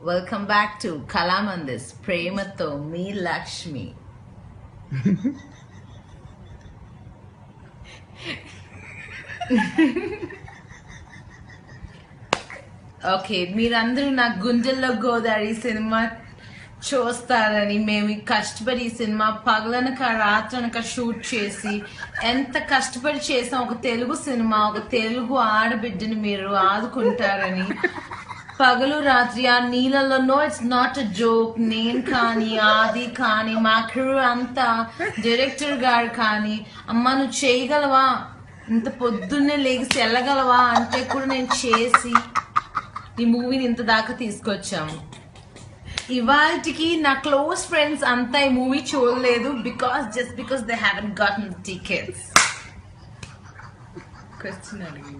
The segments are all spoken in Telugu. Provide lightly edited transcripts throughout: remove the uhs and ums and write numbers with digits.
వెల్కమ్ బ్యాక్ టు కళామందిస్ ప్రేమతో మీ లక్ష్మి. ఓకే, మీరందరూ నా గుండెల్లో గోదావరి సినిమా చూస్తారని మేము కష్టపడి ఈ సినిమా పగలనక రాత్రనక షూట్ చేసి ఎంత కష్టపడి చేసాం. ఒక తెలుగు సినిమా, ఒక తెలుగు ఆడబిడ్డని మీరు ఆదుకుంటారని పగలు రాత్రి ఆ నీళ్ళలో. No, it's not a joke. నేను కానీ, ఆది కానీ, మా క్రూ అంతా, డైరెక్టర్ గారు కానీ, అమ్మ నువ్వు చేయగలవా, ఇంత పొద్దున్నే లేచి వెళ్ళగలవా అంటే కూడా నేను చేసి ఈ మూవీని ఇంత దాకా తీసుకొచ్చాము. ఇవాళకి నా క్లోజ్ ఫ్రెండ్స్ అంతా ఈ మూవీ చూడలేదు just because they haven't గాటన్ the tickets. Question అడిగి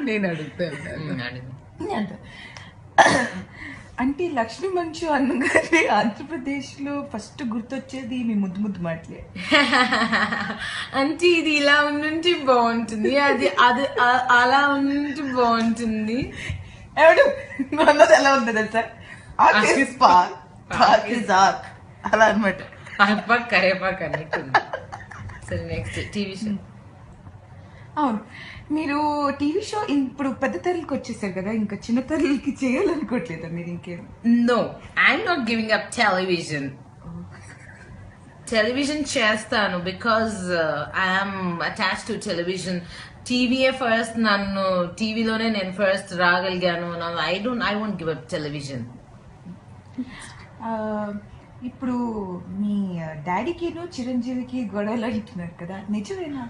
నేను అడుగుతాను. అంటే లక్ష్మీ మంచు అన్నగారి ఆంధ్రప్రదేశ్ లో ఫస్ట్ గుర్తొచ్చేది మీ ముద్దు ముద్దు మాటలే. అంటే ఇది ఇలా ఉండుంటే బాగుంటుంది, అది అది అలా ఉండుంటే బాగుంటుంది. ఎవడు అన్నది ఎలా ఉంటుంది సార్? అలా అనమాట. కరేపాక్ అన్నట్టుంది. సరే, నెక్స్ట్ టీవీ షో. అవును, మీరు టీవీ షో ఇప్పుడు పెద్ద తరలికి వచ్చేసారు కదా, ఇంకా చిన్న తరలికి చేయాలనుకోవట్లేదా మీరు ఇంకేం? No, I'm not giving up television. Television చేస్తాను because I'm attach to television. టీవీయే ఫస్ట్, నన్ను టీవీలోనే నేను ఫస్ట్ రాగలిగాను. I won't give up television. ఇప్పుడు మీ డాడీకి చిరంజీవికి గొడవలు అంటున్నారు కదా, నిజమేనా?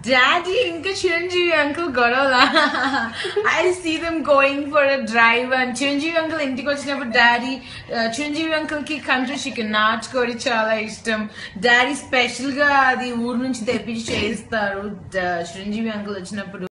డాడీ ఇంకా చిరంజీవి అంకుల్ గొడవలా? I see them going for a drive and Chiranjeevi uncle ఇంటికి వచ్చినప్పుడు డాడీ, చిరంజీవి అంకుల్ కి కంట్రీ చికెన్ నాటుకోడి చాలా ఇష్టం. డాడీ స్పెషల్ గా అది ఊరు నుంచి తెప్పించి చేయిస్తారు చిరంజీవి అంకుల్ వచ్చినప్పుడు.